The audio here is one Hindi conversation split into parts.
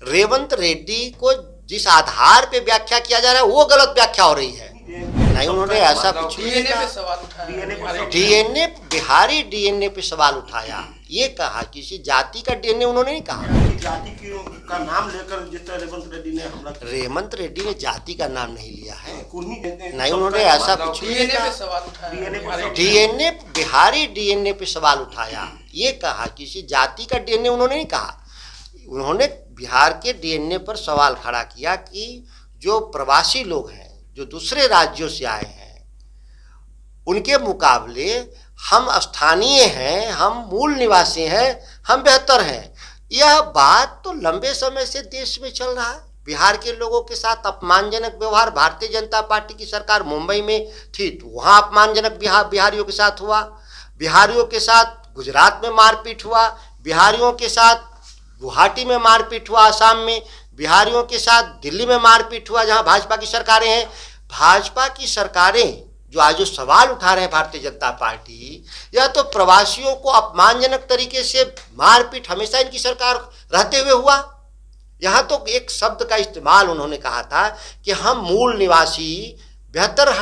रेवंत रेड्डी को जिस आधार पे व्याख्या किया जा रहा है वो गलत व्याख्या हो रही है। नहीं, उन्होंने ऐसा कुछ नहीं कहा। डीएनए, बिहारी डीएनए पे सवाल उठाया, ये कहा किसी जाति का डीएनए उन्होंने नहीं कहा। जाति का नाम लेकर जिस तरह रेवंत रेड्डी ने हमला किया, रेवंत रेड्डी ने जाति का नाम नहीं लिया है। नहीं, उन्होंने ऐसा कुछ नहीं कहा। डीएनए, बिहारी डीएनए पे सवाल उठाया, ये कहा किसी जाति का डीएनए उन्होंने नहीं कहा। उन्होंने बिहार के डीएनए पर सवाल खड़ा किया कि जो प्रवासी लोग हैं, जो दूसरे राज्यों से आए हैं, उनके मुकाबले हम स्थानीय हैं, हम मूल निवासी हैं, हम बेहतर हैं। यह बात तो लंबे समय से देश में चल रहा है। बिहार के लोगों के साथ अपमानजनक व्यवहार, भारतीय जनता पार्टी की सरकार मुंबई में थी तो वहाँ अपमानजनक बिहारियों के साथ हुआ, बिहारियों के साथ गुजरात में मारपीट हुआ, बिहारियों के साथ गुवाहाटी में मारपीट हुआ, आसाम में बिहारियों के साथ दिल्ली में मारपीट हुआ जहाँ भाजपा की सरकारें हैं। भाजपा की सरकारें जो आज जो सवाल उठा रहे हैं भारतीय जनता पार्टी, यह तो प्रवासियों को अपमानजनक तरीके से मारपीट हमेशा इनकी सरकार रहते हुए हुआ। यहाँ तो एक शब्द का इस्तेमाल उन्होंने कहा था कि हम मूल निवासी बेहतर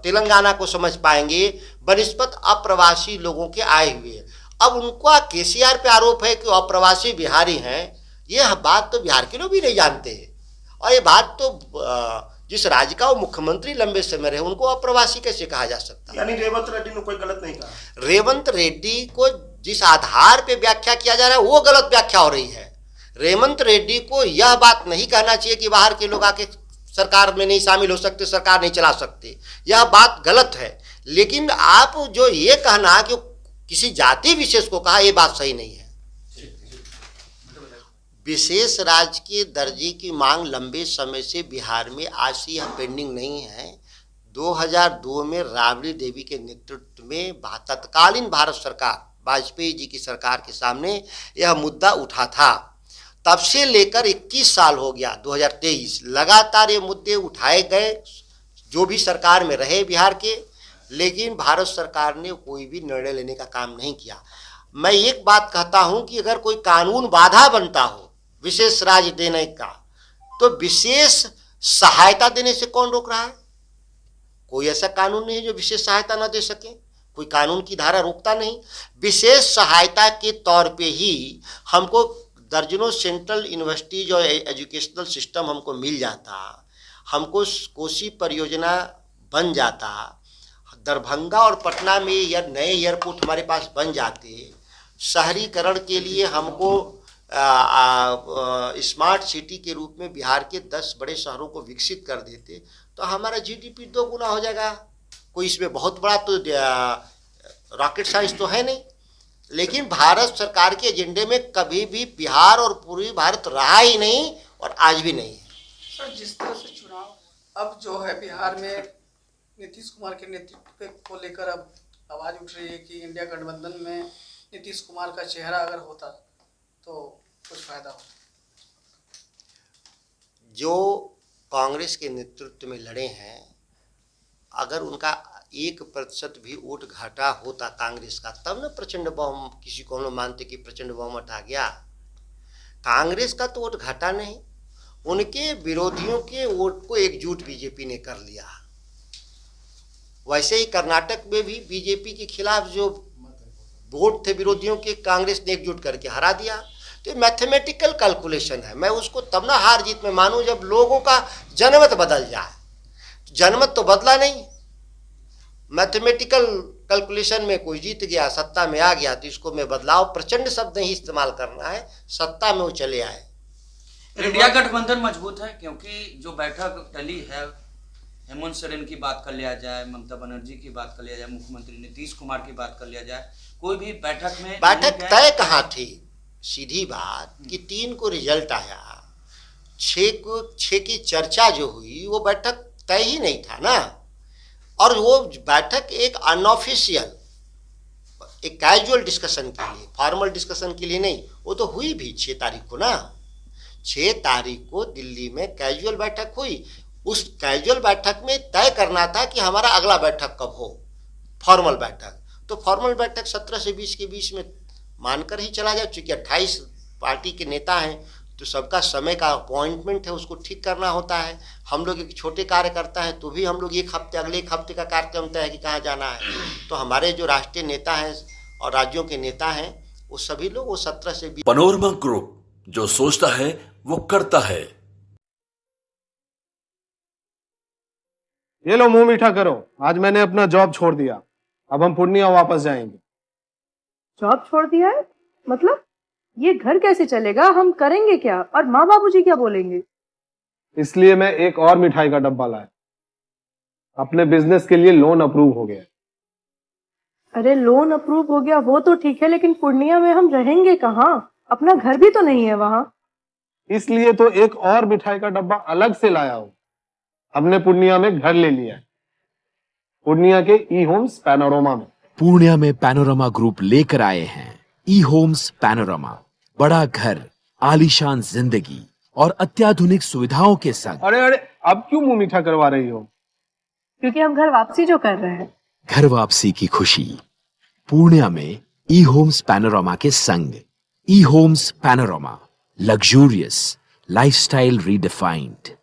तेलंगाना को समझ पाएंगे बनिस्बत अप्रवासी लोगों के आए हुए। अब उनका केसीआर पे आरोप है कि अप्रवासी बिहारी हैं। यह बात तो बिहार के लोग भी नहीं जानते हैं, और ये बात तो जिस राज्य का वो मुख्यमंत्री लंबे समय रहे उनको अप्रवासी कैसे कहा जा सकता? यानी रेवंत रेड्डी ने कोई गलत नहीं कहा। रेवंत रेड्डी को जिस आधार पे व्याख्या किया जा रहा है वो गलत व्याख्या हो रही है। रेवंत रेड्डी को यह बात नहीं कहना चाहिए कि बाहर के लोग आके सरकार में नहीं शामिल हो सकते, सरकार नहीं चला सकते, यह बात गलत है। लेकिन आप जो ये कहना कि किसी जाति विशेष को कहा, यह बात सही नहीं है। विशेष राज्य के दर्जे की मांग लंबे समय से बिहार में आज से यह पेंडिंग नहीं है। 2002 में राबड़ी देवी के नेतृत्व में तत्कालीन भारत सरकार, वाजपेयी जी की सरकार के सामने यह मुद्दा उठा था। तब से लेकर 21 साल हो गया, 2023 लगातार ये मुद्दे उठाए गए, जो भी सरकार में रहे बिहार के, लेकिन भारत सरकार ने कोई भी निर्णय लेने का काम नहीं किया। मैं एक बात कहता हूं कि अगर कोई कानून बाधा बनता हो विशेष राज्य देने का, तो विशेष सहायता देने से कौन रोक रहा है? कोई ऐसा कानून नहीं है जो विशेष सहायता ना दे सके, कोई कानून की धारा रोकता नहीं। विशेष सहायता के तौर पे ही हमको दर्जनों सेंट्रल यूनिवर्सिटीज और एजुकेशनल सिस्टम हमको मिल जाता, हमको कोसी परियोजना बन जाता, दरभंगा और पटना में यह नए एयरपोर्ट हमारे पास बन जाते, शहरीकरण के लिए हमको स्मार्ट सिटी के रूप में बिहार के 10 बड़े शहरों को विकसित कर देते, तो हमारा जीडीपी 2 गुना हो जाएगा। कोई इसमें बहुत बड़ा तो रॉकेट साइंस तो है नहीं। लेकिन भारत सरकार के एजेंडे में कभी भी बिहार और पूर्वी भारत रहा ही नहीं और आज भी नहीं है। सर, जिस तरह से चुनाव अब जो है बिहार में नीतीश कुमार के नेतृत्व को लेकर अब आवाज उठ रही है कि इंडिया गठबंधन में नीतीश कुमार का चेहरा अगर होता तो कुछ फायदा होता। जो कांग्रेस के नेतृत्व में लड़े हैं, अगर उनका 1% भी वोट घटा होता कांग्रेस का, तब न प्रचंड बहुमत, किसी को हम लोग मानते कि प्रचंड बहुमत आ गया। कांग्रेस का तो वोट घटा नहीं, उनके विरोधियों के वोट को एकजुट बीजेपी ने कर लिया। वैसे ही कर्नाटक में भी बीजेपी के खिलाफ जो वोट थे विरोधियों के, कांग्रेस ने एकजुट करके हरा दिया। तो मैथमेटिकल कैलकुलेशन है। मैं उसको तब ना हार जीत में मानूं जब लोगों का जनमत बदल जाए। जनमत तो बदला नहीं, मैथमेटिकल कैलकुलेशन में कोई जीत गया, सत्ता में आ गया, तो इसको मैं बदलाव प्रचंड शब्द नहीं इस्तेमाल करना है, सत्ता में वो चले आए। इंडिया गठबंधन मजबूत है क्योंकि जो बैठक टली है, हेमंत सोरेन की बात कर लिया जाए, ममता बनर्जी की बात कर लिया जाए, मुख्यमंत्री नीतीश कुमार की बात कर लिया जाए, कोई भी बैठक तय कहाँ थी? सीधी बात कि 3 को रिजल्ट आया, 6 की चर्चा जो हुई वो बैठक तय ही नहीं था ना। और वो बैठक एक अनऑफिशियल, एक कैजुअल डिस्कशन के लिए, फॉर्मल डिस्कशन के लिए नहीं, वो तो हुई भी 6 तारीख को ना। 6 तारीख को दिल्ली में कैजुअल बैठक हुई। उस कैजुअल बैठक में तय करना था कि हमारा अगला बैठक कब हो, फॉर्मल बैठक। तो फॉर्मल बैठक 17 से 20 के बीच में मानकर ही चला जाए, चूंकि 28 पार्टी के नेता हैं तो सबका समय का अपॉइंटमेंट है, उसको ठीक करना होता है। हम लोग एक छोटे कार्यकर्ता हैं तो भी हम लोग अगले एक हफ्ते का कार्यक्रम तय है कि कहाँ जाना है। तो हमारे जो राष्ट्रीय नेता हैं और राज्यों के नेता हैं वो सभी लोग वो 17 से 20। पैनोरमा ग्रुप, जो सोचता है वो करता है। ये लो मुंह मीठा करो, आज मैंने अपना जॉब छोड़ दिया, अब हम पूर्णिया वापस जाएंगे। जॉब छोड़ दिया है? मतलब ये घर कैसे चलेगा? हम करेंगे क्या? और माँ बाबूजी क्या बोलेंगे? इसलिए मैं एक और मिठाई का डब्बा लाया। अपने बिजनेस के लिए लोन अप्रूव हो गया। अरे लोन अप्रूव हो गया वो तो ठीक है, लेकिन पूर्णिया में हम रहेंगे कहाँ? अपना घर भी तो नहीं है वहाँ। इसलिए तो एक और मिठाई का डब्बा अलग से लाया हूँ। हमने पूर्णिया में घर ले लिया है, पूर्णिया के ई होम्स पैनोरमा में। पूर्णिया में पैनोरमा ग्रुप लेकर आए हैं ई होम्स पैनोरमा। बड़ा घर, आलीशान जिंदगी और अत्याधुनिक सुविधाओं के संग। अरे अब क्यों मुंह मीठा करवा रही हो? क्योंकि हम घर वापसी जो कर रहे हैं। घर वापसी की खुशी पूर्णिया में ई होम्स पैनोरमा के संग। E homes panorama, luxurious lifestyle redefined.